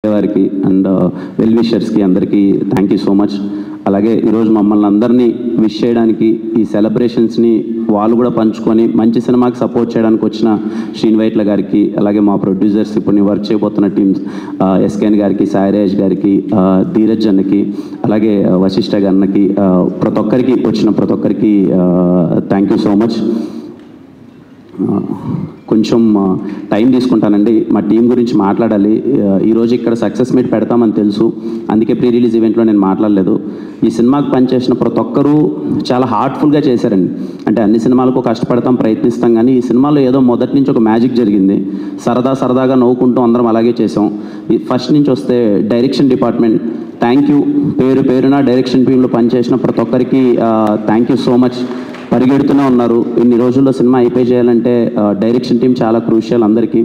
వారికి and well విషర్స్కి అందరికీ thank you so much. అలాగే ఈరోజు మమ్మల్ని అందరినీ విష్ చేయడానికి ఈ సెలబ్రేషన్స్ని వాళ్ళు కూడా పంచుకొని మంచి సినిమాకి సపోర్ట్ చేయడానికి వచ్చిన శ్రీన్ వైట్ల గారికి, అలాగే మా ప్రొడ్యూసర్స్ ఇప్పుడు నేను వర్క్ చేయబోతున్న టీమ్స్ ఎస్కేన్ గారికి, సాయిరాజ్ గారికి, ధీరజ్ అన్నకి, అలాగే వశిష్ఠ అన్నకి, ప్రతి ఒక్కరికి వచ్చిన ప్రతి ఒక్కరికి థ్యాంక్ యూ సో మచ్. కొంచెం టైం తీసుకుంటానండి, మా టీం గురించి మాట్లాడాలి. ఈరోజు ఇక్కడ సక్సెస్ మీట్ పెడతామని తెలుసు, అందుకే ప్రీ రిలీజ్ ఈవెంట్లో నేను మాట్లాడలేదు. ఈ సినిమాకి పనిచేసిన ప్రతి ఒక్కరూ చాలా హార్ట్ఫుల్గా చేశారండి. అంటే అన్ని సినిమాలకు కష్టపడతాం, ప్రయత్నిస్తాం, కానీ ఈ సినిమాలో ఏదో మొదటి నుంచి ఒక మ్యాజిక్ జరిగింది. సరదాగా నవ్వుకుంటూ అందరం అలాగే చేసాం. ఫస్ట్ నుంచి వస్తే డైరెక్షన్ డిపార్ట్మెంట్ థ్యాంక్ యూ, పేరున డైరెక్షన్ టీంలో పనిచేసిన ప్రతి ఒక్కరికి థ్యాంక్ యూ సో మచ్. పరిగెడుతూనే ఉన్నారు. ఇన్ని రోజుల్లో సినిమా అయిపోయి చేయాలంటే డైరెక్షన్ టీం చాలా క్రూషియల్ అందరికీ.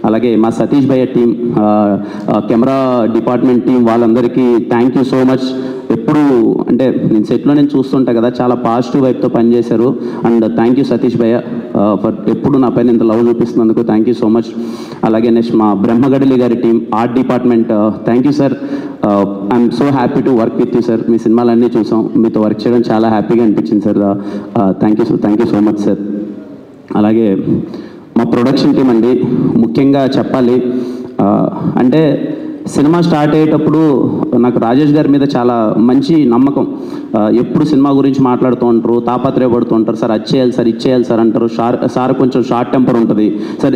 అలాగే మా సతీష్ భయ్య టీం, కెమెరా డిపార్ట్మెంట్ టీం, వాళ్ళందరికీ థ్యాంక్ యూ సో మచ్. ఎప్పుడు అంటే నేను సెట్లో నేను చూస్తుంటా కదా, చాలా పాజిటివ్ వైపుతో పనిచేశారు. అండ్ థ్యాంక్ యూ సతీష్ భయ్య ఫర్ ఎప్పుడు నా పైన ఇంత లవ్ చూపిస్తున్నందుకు థ్యాంక్ యూ సో మచ్. అలాగే నెక్స్ట్ మా బ్రహ్మగడలి గారి team, art department thank you sir. I'm so happy to work with you sir. మీ సినిమాలన్నీ చూసాం, మీతో వర్క్ చేయడం చాలా హ్యాపీగా అనిపించింది సార్. Thank you so much sir. అలాగే మా ప్రొడక్షన్ టీం అండి, ముఖ్యంగా చెప్పాలి అంటే సినిమా స్టార్ట్ అయ్యేటప్పుడు నాకు రాజేష్ గారి మీద చాలా మంచి నమ్మకం. ఎప్పుడు సినిమా గురించి మాట్లాడుతూ ఉంటారు, తాపత్రయపడుతూ ఉంటారు. సార్ అది ఇచ్చేయాలి సార్ అంటారు. సార్ కొంచెం షార్ట్ టెంపర్ ఉంటుంది. సార్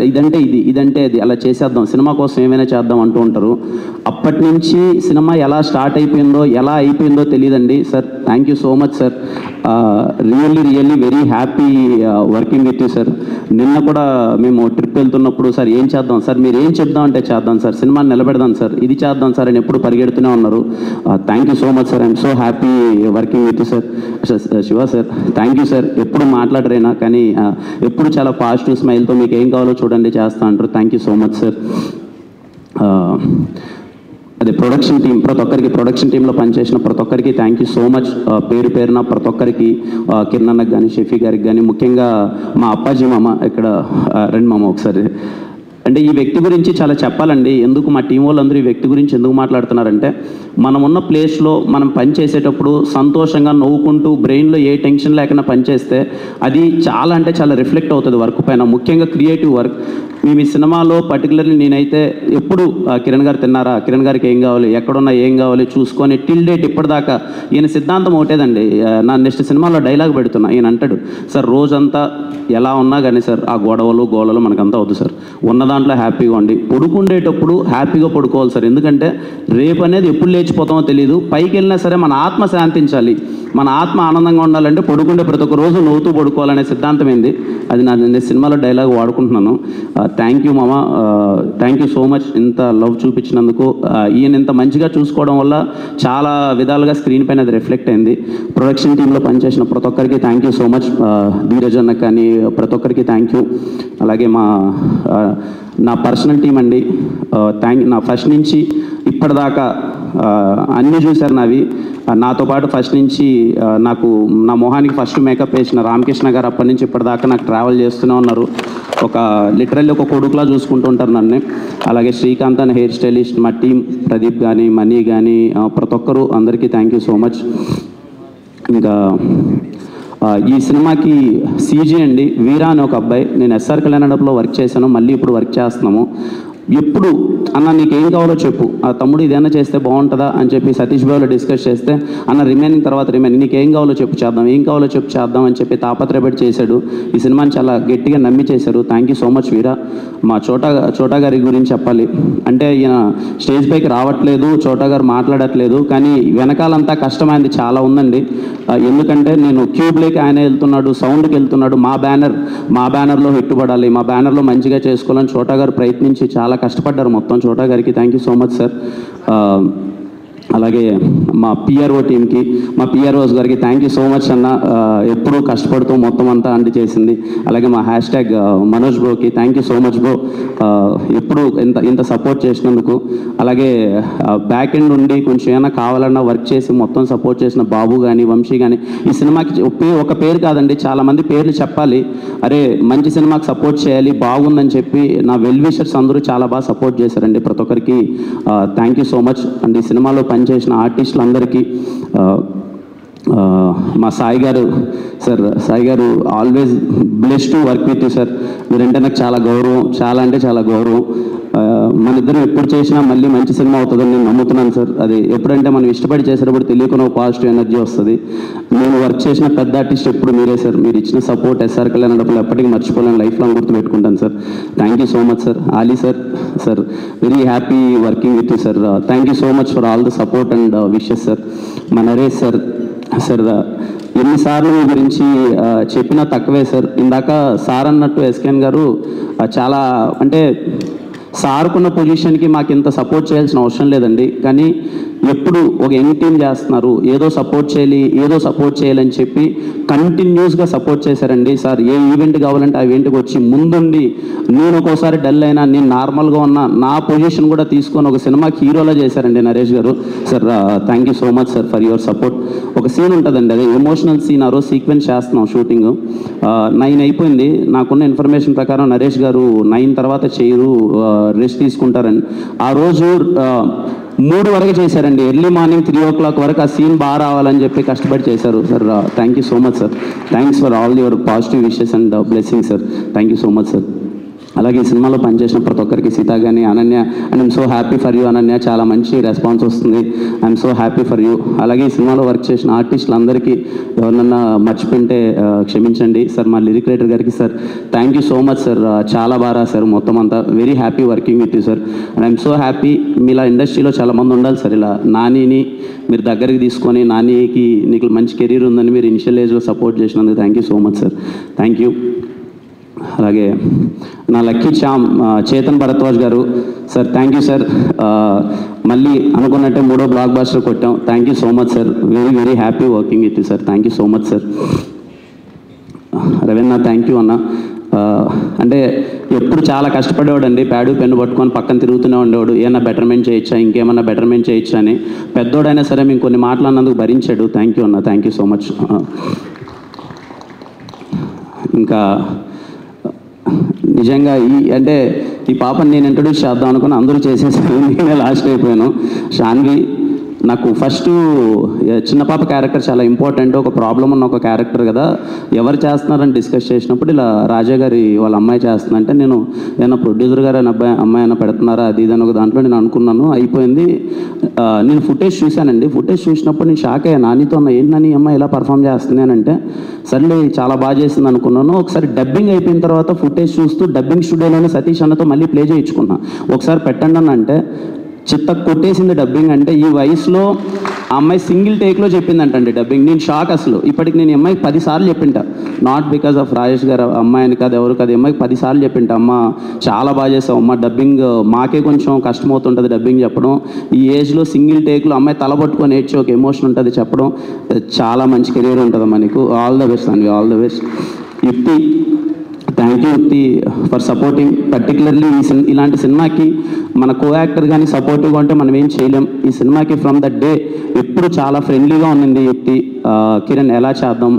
ఇదంటే అది అలా చేసేద్దాం, సినిమా కోసం ఏమైనా చేద్దాం అంటూ ఉంటారు. అప్పటి నుంచి సినిమా ఎలా స్టార్ట్ అయిపోయిందో ఎలా అయిపోయిందో తెలియదండి sir. Thank you so much sir. Really very happy working with you sir. నిన్న కూడా మేము ట్రిప్ వెళ్తున్నప్పుడు సార్ ఏం చేద్దాం సార్, మీరు ఏం చెప్దాం అంటే చేద్దాం సార్, సినిమాని నిలబెడదాం సార్, ఇది చేద్దాం సార్ అని ఎప్పుడు పరిగెడుతూనే ఉన్నారు. Thank you so much sir. I'm so happy working with you sir. Shiva sir thank you sir. ఎప్పుడు మాట్లాడరైనా కానీ ఎప్పుడు చాలా పాజిటివ్ స్మైల్తో మీకు ఏం కావాలో చూడండి చేస్తా అంటారు. Thank you so much sir. అదే ప్రొడక్షన్ టీం, ప్రతి ఒక్కరికి ప్రొడక్షన్ టీంలో పనిచేసిన ప్రతి ఒక్కరికి థ్యాంక్ యూ సో మచ్. పేరున ప్రతి ఒక్కరికి, కిరణ్ అన్నకు కానీ, షఫీ గారికి కానీ, ముఖ్యంగా మా అప్పాజీ మామ ఇక్కడ రండి మామ ఒకసారి. అంటే ఈ వ్యక్తి గురించి చాలా చెప్పాలండి. ఎందుకు మా టీం వాళ్ళందరూ ఈ వ్యక్తి గురించి ఎందుకు మాట్లాడుతున్నారంటే, మనం ఉన్న ప్లేస్లో మనం పని చేసేటప్పుడు సంతోషంగా నవ్వుకుంటూ బ్రెయిన్లో ఏ టెన్షన్ లేకుండా పనిచేస్తే అది చాలా అంటే చాలా రిఫ్లెక్ట్ అవుతుంది వర్క్ పైన, ముఖ్యంగా క్రియేటివ్ వర్క్. మేము ఈ సినిమాలో పర్టికులర్లీ నేనైతే ఎప్పుడు కిరణ్ గారు తిన్నారా, కిరణ్ గారికి ఏం కావాలి, ఎక్కడున్నా ఏం కావాలి చూసుకొని టిల్ డేట్ ఇప్పటిదాకా ఈయన సిద్ధాంతం ఒకటేదండి. నా నెక్స్ట్ సినిమాలో డైలాగ్ పెడుతున్నా, ఈయన అంటాడు సార్ రోజంతా ఎలా ఉన్నా కానీ సార్ ఆ గోడలు మనకంతా వద్దు సార్, ఉన్న దాంట్లో హ్యాపీగా ఉండి పడుకుండేటప్పుడు హ్యాపీగా పడుకోవాలి సార్. ఎందుకంటే రేపు అనేది ఎప్పుడు లేచిపోతామో తెలియదు. పైకి వెళ్ళినా సరే మన ఆత్మ శాంతించాలి, మన ఆత్మ ఆనందంగా ఉండాలంటే పడుకుంటే ప్రతి ఒక్క రోజు నవ్వుతూ పడుకోవాలనే సిద్ధాంతం ఏంది, అది నేను సినిమాలో డైలాగ్ వాడుకుంటున్నాను. థ్యాంక్ యూ మామ, థ్యాంక్ యూ సో మచ్. ఇంత లవ్ చూపించినందుకు, ఈయన ఇంత మంచిగా చూసుకోవడం వల్ల చాలా విధాలుగా స్క్రీన్ పైన అది రిఫ్లెక్ట్ అయింది. ప్రొడక్షన్ టీంలో పనిచేసిన ప్రతి ఒక్కరికి thank you so much. Dheeraj అన్నకు కానీ ప్రతి ఒక్కరికి థ్యాంక్ యూ. అలాగే నా పర్సనల్ టీం అండి, నా ఫస్ట్ నుంచి ఇప్పటిదాకా అన్నీ చూశారు నావి. నాతో పాటు ఫస్ట్ నుంచి నాకు నా మొహానికి ఫస్ట్ మేకప్ వేసిన రామకృష్ణ గారు అప్పటి నుంచి ఇప్పటిదాకా నాకు ట్రావెల్ చేస్తూనే ఉన్నారు. లిటరల్లీ ఒక కొడుకులా చూసుకుంటూ ఉంటారు నన్ను. అలాగే శ్రీకాంత్ అని హెయిర్ స్టైలిస్ట్, మా టీం ప్రదీప్ కానీ, మనీ కానీ, ప్రతి ఒక్కరు అందరికీ థ్యాంక్ యూ సో మచ్. ఇంకా ఈ సినిమాకి సీజీ అండి, వీరా అని ఒక అబ్బాయి, నేను ఎస్ఆర్ కళ్యాణంలో వర్క్ చేశాను, మళ్ళీ ఇప్పుడు వర్క్ చేస్తున్నాము. ఎప్పుడు అన్న నీకు ఏం కావాలో చెప్పు, ఆ తమ్ముడు ఇదేనా చేస్తే బాగుంటుందా అని చెప్పి సతీష్ బాబులో డిస్కస్ చేస్తే అన్న రిమైనింగ్ నీకు ఏం కావాలో చెప్పు చేద్దాం అని చెప్పి తాపత్రయపడి చేశాడు. ఈ సినిమాని చాలా గట్టిగా నమ్మి చేశారు. థ్యాంక్ యూ సో మచ్ వీరా. మా చోటా గారి గురించి చెప్పాలి అంటే, ఈయన స్టేజ్ పైకి రావట్లేదు, చోటా గారు మాట్లాడట్లేదు, కానీ వెనకాలంతా కష్టమైంది చాలా ఉందండి. ఎందుకంటే నేను క్యూబ్లోకి ఆయన వెళ్తున్నాడు, సౌండ్కి వెళ్తున్నాడు, మా బ్యానర్లో హిట్టుపడాలి, మా బ్యానర్లో మంచిగా చేసుకోవాలని చోటా గారు ప్రయత్నించి చాలా కష్టపడ్డారు మొత్తం. చోటా గారికి thank you so much sir. అలాగే మా పిఆర్ఓ టీంకి, మా పిఆర్ఓస్ గారికి థ్యాంక్ యూ సో మచ్ అన్న. ఎప్పుడూ కష్టపడుతూ మొత్తం అంతా అండి చేసింది. అలాగే మా హ్యాష్ట్యాగ్ మనోజ్ బ్రోకి thank you so much bro, ఎప్పుడు ఇంత సపోర్ట్ చేసినందుకు. అలాగే బ్యాక్ ఎండ్ ఉండి కొంచెం ఏమైనా కావాలన్నా వర్క్ చేసి మొత్తం సపోర్ట్ చేసిన బాబు కానీ వంశీ కానీ. ఈ సినిమాకి ఒక పేరు కాదండి, చాలామంది పేర్లు చెప్పాలి. అరే మంచి సినిమాకి సపోర్ట్ చేయాలి, బాగుందని చెప్పి నా వెల్ విషర్స్ అందరూ చాలా బాగా సపోర్ట్ చేశారండి. ప్రతి ఒక్కరికి thank you so much and ఈ సినిమాలో పనిచేసిన ఆర్టిస్టులందరికీ. మా సాయి గారు సార్, సాయి గారు always blessed to work with you sir. మీరంటే నాకు చాలా గౌరవం, చాలా అంటే చాలా గౌరవం. మన ఇద్దరం ఎప్పుడు చేసినా మళ్ళీ మంచి సినిమా అవుతుందని నేను నమ్ముతున్నాను సార్. అది ఎప్పుడంటే మనం ఇష్టపడి చేసేటప్పుడు తెలియకుండా ఒక పాజిటివ్ ఎనర్జీ వస్తుంది. నేను వర్క్ చేసిన పెద్ద ఆర్టిస్ట్ ఎప్పుడు మీరే సార్. మీరు ఇచ్చిన సపోర్ట్ ఎస్ఆర్ కళ్యాణ్ అన్నప్పుడు ఎప్పటికీ మర్చిపోలేను, లైఫ్ లాంగ్ గుర్తుపెట్టుకుంటాను sir. Thank you so much sir. Ali sir, sir very happy working with you sir. Thank you so much for all the support and wishes sir. మా Naresh sir, sir ఎన్నిసార్లు మీ గురించి చెప్పినా తక్కువే sir. ఇందాక సార్ అన్నట్టు SKN గారు చాలా అంటే సార్కున్న పొజిషన్కి మాకు ఇంత సపోర్ట్ చేయాల్సిన అవసరం లేదండి. కానీ ఎప్పుడు ఒక యంగ్ టీమ్ చేస్తున్నారు, ఏదో సపోర్ట్ చేయాలని చెప్పి కంటిన్యూస్గా సపోర్ట్ చేశారండి సార్. ఏ ఈవెంట్ కావాలంటే ఆ ఈవెంట్కి వచ్చి ముందుండి, నేను ఒక్కోసారి డల్ అయినా, నేను నార్మల్గా ఉన్నా, నా పొజిషన్ కూడా తీసుకొని ఒక సినిమాకి హీరోలా చేశారండి నరేష్ గారు. Sir thank you so much sir for your support. ఒక సీన్ ఉంటుందండి, అది ఎమోషనల్ సీన్. ఆ రోజు సీక్వెన్స్ చేస్తున్నాం షూటింగ్, 9 అయిపోయింది. నాకున్న ఇన్ఫర్మేషన్ ప్రకారం నరేష్ గారు 9 తర్వాత చేయరు, రెస్ట్ తీసుకుంటారండి. ఆ రోజు 3 వరకు చేశారండి. ఎర్లీ మార్నింగ్ 3 o'clock వరకు ఆ సీన్ బాగా రావాలని చెప్పి కష్టపడి చేశారు sir. Thank you so much sir. Thanks for all your positive wishes and blessing sir. Thank you so much sir. అలాగే ఈ సినిమాలో పనిచేసిన ప్రతి ఒక్కరికి, సీతా కానీ, Ananya, and I'm so happy for you Ananya. చాలా మంచి రెస్పాన్స్ వస్తుంది, I'm so happy for you. అలాగే ఈ సినిమాలో వర్క్ చేసిన ఆర్టిస్టులందరికీ ఎవరినన్నా మర్చిపోయింటే క్షమించండి సార్. మా లిరిక్ రైటర్ గారికి sir thank you so much sir. చాలా బాగా రాశారు మొత్తం అంతా. Very happy working with you sir. And I'm so happy. మీలా ఇండస్ట్రీలో చాలామంది ఉండాలి సార్. ఇలా నానిని మీరు దగ్గరికి తీసుకొని, నానికి నీకు మంచి కెరీర్ ఉందని మీరు ఇనిషియల్ ఏజ్లో సపోర్ట్ చేసినందుకు thank you so much sir. Thank you. అలాగే నా లక్కీ చామ్ చేతన్ భరద్వాజ్ గారు సార్, థ్యాంక్ యూ సార్. మళ్ళీ అనుకున్నట్టే 3వ బ్లాక్ బస్టర్ కొట్టాం. Thank you so much sir. Very very happy working with you sir. Thank you so much sir. Ravindra thank you అన్న. అంటే ఎప్పుడు చాలా కష్టపడేవాడు అండి, ప్యాడు పెన్ను పట్టుకొని పక్కన తిరుగుతూనే ఉండేవాడు. ఏమన్నా బెటర్మెంట్ చేయొచ్చా, ఇంకేమన్నా బెటర్మెంట్ చేయొచ్చా అని. పెద్దోడైనా సరే మేము కొన్ని మాటలు అన్నందుకు భరించాడు. థ్యాంక్ యూ అన్న. Thank you so much. ఇంకా నిజంగా ఈ పాపని నేను ఇంట్రడ్యూస్ చేద్దాం అనుకుని అందరూ చేసేసాను, నేనే లాస్ట్ అయిపోయాను. షాన్వి నాకు ఫస్ట్ చిన్న పాప క్యారెక్టర్ చాలా ఇంపార్టెంట్. ఒక ప్రాబ్లం ఉన్న ఒక క్యారెక్టర్ కదా, ఎవరు చేస్తున్నారని డిస్కస్ చేసినప్పుడు ఇలా రాజా గారి వాళ్ళ అమ్మాయి చేస్తుందంటే, నేను ఏమైనా ప్రొడ్యూసర్ గారు అమ్మాయి అయినా పెడుతున్నారా అది ఇదని ఒక దాంట్లో నేను అనుకున్నాను. అయిపోయింది. నేను ఫుటేజ్ చూశానండి. ఫుటేజ్ చూసినప్పుడు నేను షాక్ అయ్యాను. నానితో ఏంటి నాని అమ్మాయి ఇలా పర్ఫామ్ చేస్తుంది అని అంటే, సర్లే చాలా బాగా చేసింది అనుకున్నాను. ఒకసారి డబ్బింగ్ అయిపోయిన తర్వాత ఫుటేజ్ చూస్తూ డబ్బింగ్ స్టూడియోలోనే సతీష్ అన్నతో మళ్ళీ ప్లే చేయించుకున్నా. ఒకసారి పెట్టండి అని అంటే చిత్త కొట్టేసింది డబ్బింగ్. అంటే ఈ వయసులో ఆ అమ్మాయి సింగిల్ టేక్లో చెప్పిందంటండి డబ్బింగ్. నేను షాక్ అసలు. ఇప్పటికి నేను అమ్మాయికి 10 సార్లు చెప్పింట, నాట్ బికాస్ ఆఫ్ రాజేష్ గారు అమ్మాయిని కాదు, ఎవరు కాదు, అమ్మాయికి 10 సార్లు చెప్పింట, అమ్మ చాలా బాగా చేసావు అమ్మ డబ్బింగ్, మాకే కొంచెం కష్టమవుతుంటుంది డబ్బింగ్ చెప్పడం. ఈ ఏజ్లో సింగిల్ టేక్లో అమ్మాయి తల పట్టుకొని ఏడ్చి ఒక ఎమోషన్ ఉంటుంది చెప్పడం. చాలా మంచి కెరీర్ ఉంటుంది మనకు. ఆల్ ద బెస్ట్ అండి, ఆల్ ద బెస్ట్. యుక్తి, థ్యాంక్ యూ యుక్తి ఫర్ సపోర్టింగ్. పర్టికులర్లీ ఇలాంటి సినిమాకి మన కో యాక్టర్ కానీ సపోర్టివ్గా ఉంటే మనం ఏం చేయలేం. ఈ సినిమాకి ఫ్రమ్ ద డే ఎప్పుడు చాలా ఫ్రెండ్లీగా ఉన్నింది యుక్తి. కిరణ్ ఎలా చేద్దాం,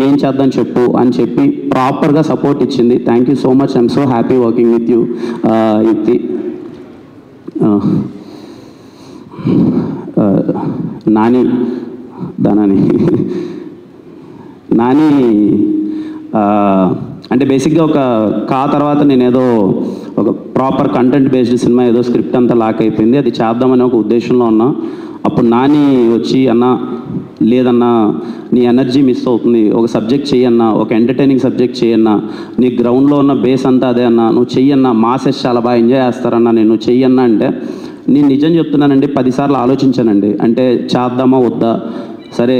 ఏం చేద్దాం చెప్పు అని చెప్పి ప్రాపర్గా సపోర్ట్ ఇచ్చింది. Thank you so much. I'm so happy working with you యుక్తి. నాని అంటే బేసిక్గా ఒక తర్వాత నేను ఏదో ఒక ప్రాపర్ కంటెంట్ బేస్డ్ సినిమా ఏదో స్క్రిప్ట్ అంతా లాక్ అయిపోయింది, అది చేద్దామని ఒక ఉద్దేశంలో ఉన్నా. అప్పుడు నాని వచ్చి అన్న లేదన్నా నీ ఎనర్జీ మిస్ అవుతుంది, ఒక సబ్జెక్ట్ చెయ్యన్నా, ఒక ఎంటర్టైనింగ్ సబ్జెక్ట్ చెయ్యన్నా, నీ గ్రౌండ్లో ఉన్న బేస్ అంతా అదే అన్నా, నువ్వు చెయ్యన్నా, మాసెస్ చాలా బాగా ఎంజాయ్ చేస్తారన్నా, నేను చెయ్యన్నా అంటే నేను నిజం చెప్తున్నానండి 10 సార్లు ఆలోచించానండి. అంటే చేద్దామా వద్దా, సరే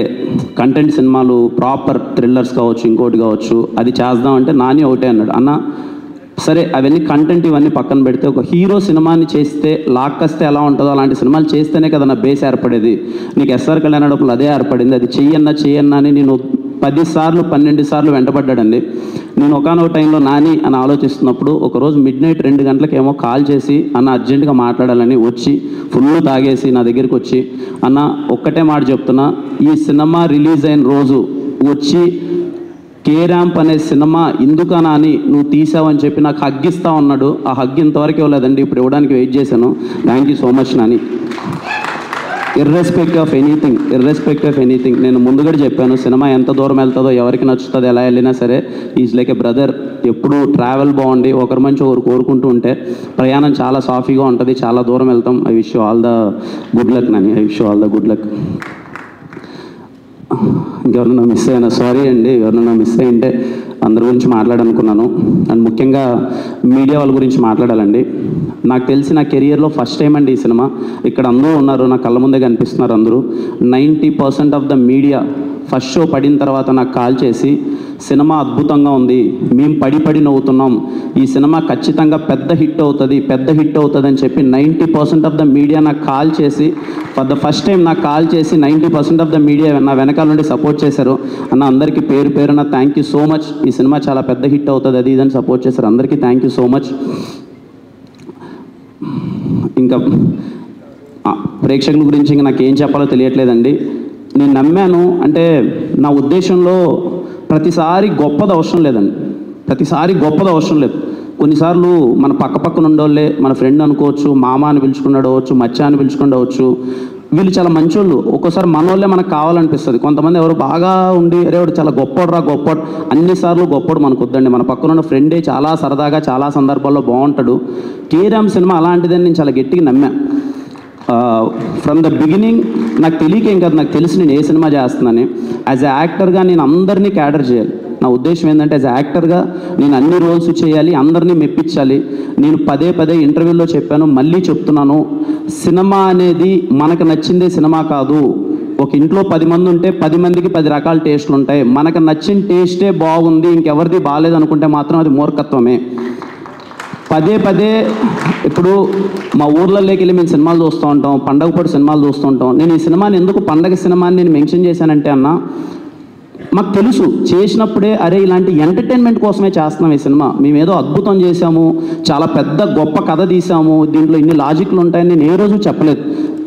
కంటెంట్ సినిమాలు ప్రాపర్ థ్రిల్లర్స్ కావచ్చు ఇంకోటి కావచ్చు అది చేద్దామంటే నాని ఒకటే అన్నాడు, అన్న సరే అవన్నీ కంటెంట్ ఇవన్నీ పక్కన పెడితే ఒక హీరో సినిమాని చేస్తే లాక్కొస్తే ఎలా ఉంటుందో అలాంటి సినిమాలు చేస్తేనే కదా నా బేస్ ఏర్పడేది. నీకు ఎస్ఆర్ కళ్యాణ్ అప్పుడు అదే ఏర్పడింది. అది చెయ్యన్నా అని నేను 10 సార్లు 12 సార్లు వెంటబడ్డాడండి. నేను ఒకానొక టైంలో నాని అని ఆలోచిస్తున్నప్పుడు ఒకరోజు మిడ్నైట్ 2 గంటలకేమో కాల్ చేసి అన్న అర్జెంటుగా మాట్లాడాలని వచ్చి ఫుల్ తాగేసి నా దగ్గరికి వచ్చి అన్న ఒక్కటే మాట చెప్తున్నా, ఈ సినిమా రిలీజ్ అయిన రోజు వచ్చి కే ర్యాంప్ అనే సినిమా ఎందుకనా అని నువ్వు తీసావని చెప్పి నాకు హగ్గిస్తా ఉన్నాడు. ఆ హగ్ ఇంతవరకు ఇవ్వలేదండి, ఇప్పుడు ఇవ్వడానికి వెయిట్ చేశాను. Thank you so much Nani. Irrespective of anything నేను ముందుగా చెప్పాను, సినిమా ఎంత దూరం వెళ్తుందో ఎవరికి నచ్చుతుంది ఎలా వెళ్ళినా సరే ఈజ్ లైక్ ఎ బ్రదర్. ఎప్పుడు ట్రావెల్ బాగుండి ఒకరి మంచి ఒకరు కోరుకుంటూ ఉంటే ప్రయాణం చాలా సాఫీగా ఉంటుంది, చాలా దూరం వెళ్తాం. I wish you all the good luck Nani, I wish you all the good luck. ఇంకెవరన్నా మిస్ అయినా సారీ అండి, ఎవరన్నా మిస్ అయ్యింటే అందరి గురించి మాట్లాడాలనుకున్నాను. అండ్ ముఖ్యంగా మీడియా వాళ్ళ గురించి మాట్లాడాలండి. నాకు తెలిసి నా కెరియర్లో ఫస్ట్ టైం అండి ఈ సినిమా. ఇక్కడ అందరూ ఉన్నారు, నా కళ్ళ ముందే కనిపిస్తున్నారు అందరూ. 90% of the media first show పడిన తర్వాత నాకు కాల్ చేసి సినిమా అద్భుతంగా ఉంది, మేము పడి నవ్వుతున్నాం, ఈ సినిమా ఖచ్చితంగా పెద్ద హిట్ అవుతుంది అని చెప్పి 90% ఆఫ్ ద మీడియా నాకు కాల్ చేసి ఫర్ ద ఫస్ట్ టైం నాకు కాల్ చేసి 90% ఆఫ్ ద మీడియా నా వెనకాల నుండి సపోర్ట్ చేశారు. అన్న అందరికీ పేరున థ్యాంక్ యూ సో మచ్. ఈ సినిమా చాలా పెద్ద హిట్ అవుతుంది అది ఇదని సపోర్ట్ చేశారు. అందరికీ థ్యాంక్ యూ సో మచ్. ఇంకా ప్రేక్షకుల గురించి ఇంకా నాకు ఏం చెప్పాలో తెలియట్లేదండి. నేను నమ్మాను అంటే నా ఉద్దేశంలో ప్రతిసారి గొప్పది అవసరం లేదు. కొన్నిసార్లు మన పక్కన ఉండోళ్ళే మన ఫ్రెండ్ అనుకోవచ్చు, మామ అని పిలుచుకుండవచ్చు, మచ్చ అని పిలుచుకుండవచ్చు, వీళ్ళు చాలా మంచోళ్ళు. ఒక్కోసారి మనోళ్ళే మనకు కావాలనిపిస్తుంది. కొంతమంది ఎవరు బాగా ఉండి అరే వాడు చాలా గొప్పోడు అన్నిసార్లు గొప్పోడు మనకు వద్దండి. మన పక్కన ఉన్న ఫ్రెండే చాలా సరదాగా చాలా సందర్భాల్లో బాగుంటాడు. కే ర్యాంప్ సినిమా అలాంటిదని నేను చాలా గట్టిగా నమ్మా. ఫ్రమ్ ద బిగినింగ్ నాకు తెలియకేం కాదు, నాకు తెలిసి నేను ఏ సినిమా చేస్తున్నాను. యాజ్ ఎ యాక్టర్గా నేను అందరినీ క్యాడర్ చేయాలి. నా ఉద్దేశం ఏంటంటే యాజ్ ఎ యాక్టర్గా నేను అన్ని రోల్స్ చేయాలి, అందరినీ మెప్పించాలి. నేను పదే ఇంటర్వ్యూలో చెప్పాను, మళ్ళీ చెప్తున్నాను, సినిమా అనేది మనకు నచ్చిందే సినిమా కాదు. ఒక ఇంట్లో 10 మంది ఉంటే 10 మందికి 10 రకాల టేస్ట్లు ఉంటాయి. మనకు నచ్చిన టేస్టే బాగుంది, ఇంకెవరిది బాగాలేదు అనుకుంటే మాత్రం అది మూర్ఖత్వమే. పదే ఇప్పుడు మా ఊర్లలోకి వెళ్ళి మేము సినిమాలు చూస్తూ ఉంటాం, పండగ పూట సినిమాలు చూస్తూ ఉంటాం. నేను ఈ సినిమాని ఎందుకు పండగ సినిమాని నేను మెన్షన్ చేశానంటే అన్న, మాకు తెలుసు చేసినప్పుడే అరే ఇలాంటి ఎంటర్టైన్మెంట్ కోసమే చేస్తున్నాం ఈ సినిమా, మేమేదో అద్భుతం చేశాము, చాలా పెద్ద గొప్ప కథ తీసాము, దీంట్లో ఇన్ని లాజిక్లు ఉంటాయని నేను ఏ రోజు చెప్పలేదు.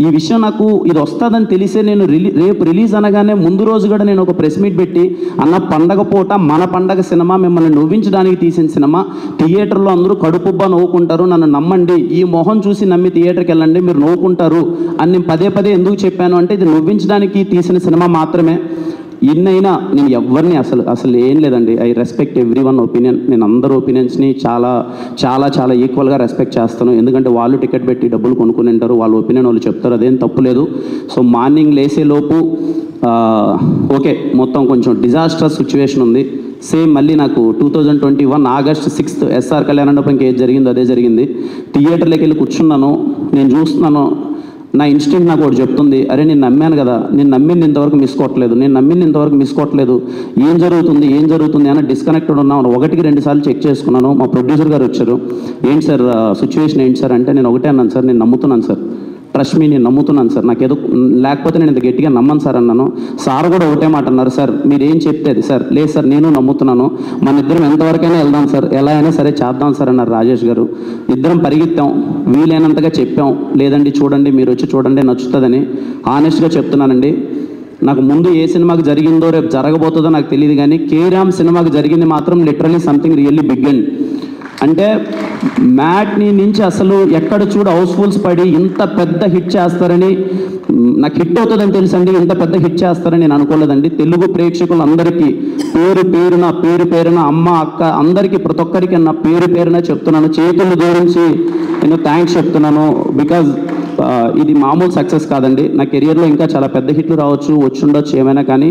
ఈ విషయం నాకు ఇది వస్తుందని తెలిసే నేను రేపు రిలీజ్ అనగానే ముందు రోజు కూడా నేను ఒక ప్రెస్ మీట్ పెట్టి అన్న పండగ పూట మన పండగ సినిమా మిమ్మల్ని నవ్వించడానికి తీసిన సినిమా, థియేటర్లో అందరూ కడుపుబ్బా నవ్వుకుంటారు, నన్ను నమ్మండి, ఈ మొహం చూసి నమ్మి థియేటర్కి వెళ్ళండి మీరు నవ్వుకుంటారు అని నేను పదే ఎందుకు చెప్పాను అంటే ఇది నవ్వించడానికి తీసిన సినిమా మాత్రమే. ఎన్నైనా నేను ఎవరిని అసలు ఏం లేదండి, I respect every one opinion. నేను అందరు ఒపీనియన్స్ని చాలా ఈక్వల్గా రెస్పెక్ట్ చేస్తాను. ఎందుకంటే వాళ్ళు టికెట్ పెట్టి డబ్బులు కొనుక్కుని ఉంటారు, వాళ్ళ ఒపీనియన్ వాళ్ళు చెప్తారు, అదేం తప్పులేదు. సో మార్నింగ్ లేసేలోపు ఓకే మొత్తం కొంచెం డిజాస్టర్స్ సిచ్యువేషన్ ఉంది. సేమ్ మళ్ళీ నాకు 2021 ఆగస్ట్ 6th ఎస్ఆర్ కళ్యాణ్ మండపంకి ఏది జరిగిందో అదే జరిగింది. థియేటర్లోకి వెళ్ళి కూర్చున్నాను, నేను చూస్తున్నాను, నా ఇన్స్టింక్ట్ నాకు ఒకటి చెప్తుంది, అరే నేను నమ్మాను కదా, నేను నమ్మింది ఇంతవరకు మిస్ కొట్టలేదు, ఏం జరుగుతుంది అని డిస్కనెక్టెడ్ ఉన్నాను. 1-2 సార్లు చెక్ చేసుకున్నాను. మా ప్రొడ్యూసర్ గారు వచ్చారు, ఏంటి సార్ సిచ్యువేషన్ ఏంటి సార్ అంటే నేను ఒకటే అన్నాను, సార్ నేను నమ్ముతున్నాను సార్, ట్రస్ట్ మీ నేను నమ్ముతున్నాను సార్, నాకు ఏదో లేకపోతే నేను ఇంత గట్టిగా నమ్మను సార్ అన్నాను. సార్ కూడా ఒకటే మాట అన్నారు, సార్ మీరు ఏం చెప్తే అది సార్, లేదు సార్ నేను నమ్ముతున్నాను, మన ఇద్దరం ఎంతవరకైనా వెళ్దాం సార్, ఎలా అయినా సరే చేద్దాం సార్ అన్నారు రాజేష్ గారు. ఇద్దరం పరిగెత్తాం, వీలైనంతగా చెప్పాం, లేదండి చూడండి మీరు వచ్చి చూడండి నచ్చుతుందని. ఆనెస్ట్గా చెప్తున్నానండి, నాకు ముందు ఏ సినిమాకి జరిగిందో రేపు జరగబోతుందో నాకు తెలియదు, కానీ కే ర్యాంప్ సినిమాకి జరిగింది మాత్రం literally something really big and అంటే మ్యాట్ని నుంచి అసలు ఎక్కడ చూడ హౌస్ఫుల్స్ పడి ఇంత పెద్ద హిట్ చేస్తారని నాకు హిట్ అవుతుందని తెలుసండి, ఇంత పెద్ద హిట్ చేస్తారని నేను అనుకోలేదండి. తెలుగు ప్రేక్షకులందరికీ పేరున అమ్మ అక్క అందరికీ ప్రతి ఒక్కరికి నా పేరున చెప్తున్నాను, చేతులు జోడించి నేను థ్యాంక్స్ చెప్తున్నాను. బికాజ్ ఇది మామూలు సక్సెస్ కాదండి, నా కెరియర్లో ఇంకా చాలా పెద్ద హిట్లు రావచ్చు, వచ్చుండొచ్చు ఏమైనా, కానీ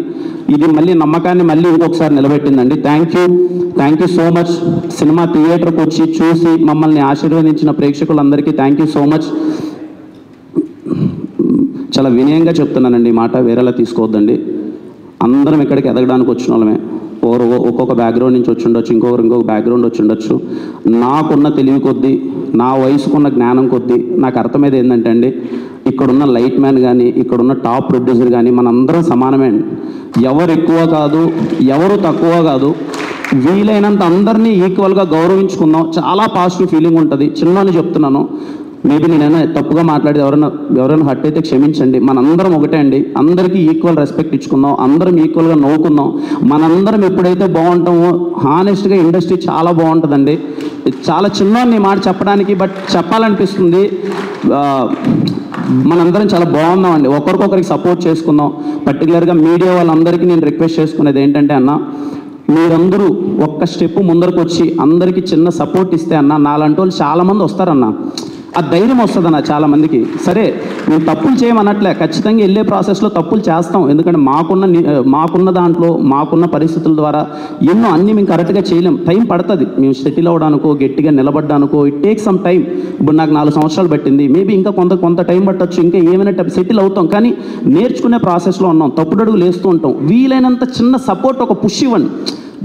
ఇది మళ్ళీ నమ్మకాన్ని మళ్ళీ ఇంకొకసారి నిలబెట్టిందండి. Thank you so much. Cinema థియేటర్కి వచ్చి చూసి మమ్మల్ని ఆశీర్వదించిన ప్రేక్షకులందరికీ థ్యాంక్ యూ సో మచ్. చాలా వినయంగా చెప్తున్నానండి, ఈ మాట వేరేలా తీసుకోవద్దండి. అందరం ఇక్కడికి ఎదగడానికి వచ్చిన వాళ్ళమే, ఒకరు ఒక్కొక్క బ్యాక్గ్రౌండ్ నుంచి వచ్చి ఉండొచ్చు, ఇంకొక బ్యాక్గ్రౌండ్ వచ్చి ఉండొచ్చు. నాకున్న తెలివి కొద్దీ, నా వయసుకున్న జ్ఞానం కొద్దీ నాకు అర్థమైంది ఏంటంటే అండి, ఇక్కడున్న లైట్ మ్యాన్ కానీ, ఇక్కడున్న టాప్ ప్రొడ్యూసర్ కానీ మనందరం సమానమే అండి. ఎవరు ఎక్కువ కాదు, ఎవరు తక్కువ కాదు. వీలైనంత అందరినీ ఈక్వల్గా గౌరవించుకుందాం. చాలా పాజిటివ్ ఫీలింగ్ ఉంటుంది. చిన్నని చెప్తున్నాను, మేబీ నేనైనా తప్పుగా మాట్లాడి ఎవరైనా హర్ట్ అయితే క్షమించండి. మనందరం ఒకటే అండి. అందరికీ ఈక్వల్ రెస్పెక్ట్ ఇచ్చుకుందాం, అందరం ఈక్వల్గా నవ్వుకుందాం. మనందరం ఎప్పుడైతే బాగుంటామో హానెస్ట్గా ఇండస్ట్రీ చాలా బాగుంటుందండి. చాలా చిన్న మాట చెప్పడానికి, బట్ చెప్పాలనిపిస్తుంది. మనందరం చాలా బాగున్నామండి. ఒకరికొకరికి సపోర్ట్ చేసుకుందాం. పర్టికులర్గా మీడియా వాళ్ళందరికీ నేను రిక్వెస్ట్ చేసుకునేది ఏంటంటే అన్న, మీరందరూ ఒక్క స్టెప్ ముందరకు వచ్చి అందరికీ చిన్న సపోర్ట్ ఇస్తే అన్న, నాలాంటి వాళ్ళు చాలామంది వస్తారన్న. ఆ ధైర్యం వస్తుందన్న చాలామందికి. సరే మేము తప్పులు చేయమన్నట్లే, ఖచ్చితంగా వెళ్ళే ప్రాసెస్లో తప్పులు చేస్తాం. ఎందుకంటే మాకున్న దాంట్లో మాకున్న పరిస్థితుల ద్వారా ఎన్నో అన్నీ మేము కరెక్ట్గా చేయలేం. టైం పడుతుంది. మేము సెటిల్ అవ్వడానికో, గట్టిగా నిలబడ్డానికో ఇట్ టేక్ సమ్ టైం. ఇప్పుడు నాకు 4 సంవత్సరాలు పట్టింది. మేబీ ఇంకా కొంత టైం పట్టొచ్చు, ఇంకా ఏమైనా సెటిల్ అవుతాం. కానీ నేర్చుకునే ప్రాసెస్లో ఉన్నాం, తప్పుడడుగులు వేస్తూ ఉంటాం. వీలైనంత చిన్న సపోర్ట్, ఒక పుష్ ఇవ్వండి.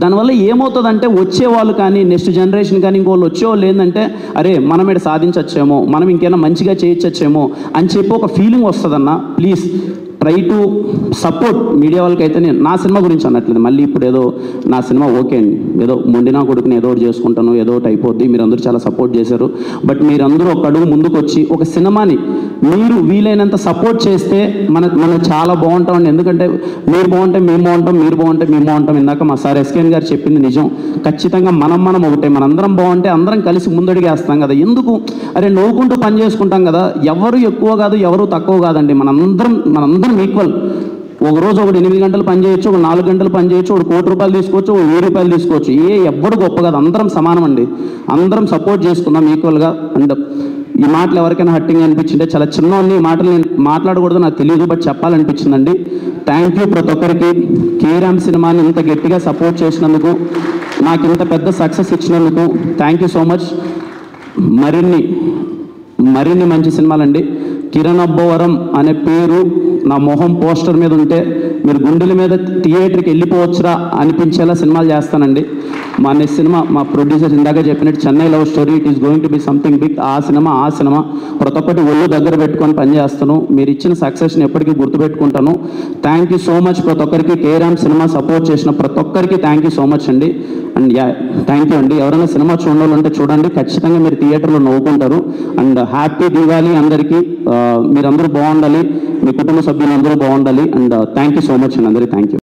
దానివల్ల ఏమవుతుందంటే వచ్చేవాళ్ళు కానీ, నెక్స్ట్ జనరేషన్ కానీ ఇంకోళ్ళు వచ్చేవాళ్ళు ఏంటంటే, అరే మనం ఇక్కడ సాధించచ్చేమో, మనం ఇంకేమైనా మంచిగా చేయొచ్చేమో అని చెప్పి ఒక ఫీలింగ్ వస్తుందన్న. Please try to support. Media వాళ్ళకైతే నేను నా సినిమా గురించి అనట్లేదు. మళ్ళీ ఇప్పుడు ఏదో నా సినిమా ఓకే అండి, ఏదో మొండినా కొడుకుని ఏదో ఒకటి చేసుకుంటాను, ఏదో ఒకటి అయిపోద్ది. మీరందరూ చాలా సపోర్ట్ చేశారు. బట్ మీరందరూ ఒక అడుగు ముందుకు వచ్చి ఒక సినిమాని మీరు వీలైనంత సపోర్ట్ చేస్తే మనం చాలా బాగుంటామండి. ఎందుకంటే మీరు బాగుంటే మేము బాగుంటాం, మీరు బాగుంటే మేము బాగుంటాం. ఇందాక మా సార్ ఎస్కేన్ గారు చెప్పింది నిజం. ఖచ్చితంగా మనం ఒకటే. మనందరం బాగుంటే అందరం కలిసి ముందడిగేస్తాం కదా. ఎందుకు అరే నవ్వుకుంటూ పని చేసుకుంటాం కదా. ఎవరు ఎక్కువ కాదు, ఎవరు తక్కువ కాదండి. మనందరం ఈక్వల్. ఒకరోజు 8 గంటలు పని చేయొచ్చు, 4 గంటలు పని చేయొచ్చు, 1 కోటి రూపాయలు తీసుకోవచ్చు, 1000 రూపాయలు తీసుకోవచ్చు. ఎవ్వడు గొప్ప కాదు, అందరం సమానం అండి. అందరం సపోర్ట్ చేసుకుందాం ఈక్వల్గా. అండ్ ఈ మాటలు ఎవరికైనా హట్టింగ్ అనిపించింటే, చాలా చిన్న ఈ మాటలు నేను మాట్లాడకూడదు నాకు తెలియదు, బట్ చెప్పాలనిపించిందండి. థ్యాంక్ యూ ప్రతి ఒక్కరికి. కేరామ్ సినిమాని ఇంత గట్టిగా సపోర్ట్ చేసినందుకు, నాకు ఇంత పెద్ద సక్సెస్ ఇచ్చినందుకు థ్యాంక్ యూ సో మచ్. మరిన్ని మంచి సినిమాలండి. కిరణ్ అబ్బవరం అనే పేరు నా మొహం పోస్టర్ మీద ఉంటే మీరు గుండెల మీద థియేటర్కి వెళ్ళిపోవచ్చురా అనిపించేలా సినిమాలు చేస్తానండి. మా నెక్స్ట్ సినిమా మా ప్రొడ్యూసర్ ఇందాక చెప్పినట్టు Chennai love story. It is going to be something big. ఆ సినిమా ప్రతి ఒక్కటి ఒళ్ళు దగ్గర పెట్టుకొని పనిచేస్తాను. మీరు ఇచ్చిన సక్సెస్ని ఎప్పటికీ గుర్తుపెట్టుకుంటాను. థ్యాంక్ యూ సో మచ్ ప్రతి ఒక్కరికి. కేరామ్ సినిమా సపోర్ట్ చేసిన ప్రతి ఒక్కరికి థ్యాంక్ యూ సో మచ్ అండి. అండ్ థ్యాంక్ యూ అండి. ఎవరైనా సినిమా చూడాలంటే చూడండి, ఖచ్చితంగా మీరు థియేటర్లో నవ్వుకుంటారు. అండ్ హ్యాపీ దివాళీ అందరికీ. మీరందరూ బాగుండాలి, మీ కుటుంబ సభ్యులందరూ బాగుండాలి. And thank you so much అండి అందరికీ. Thank you.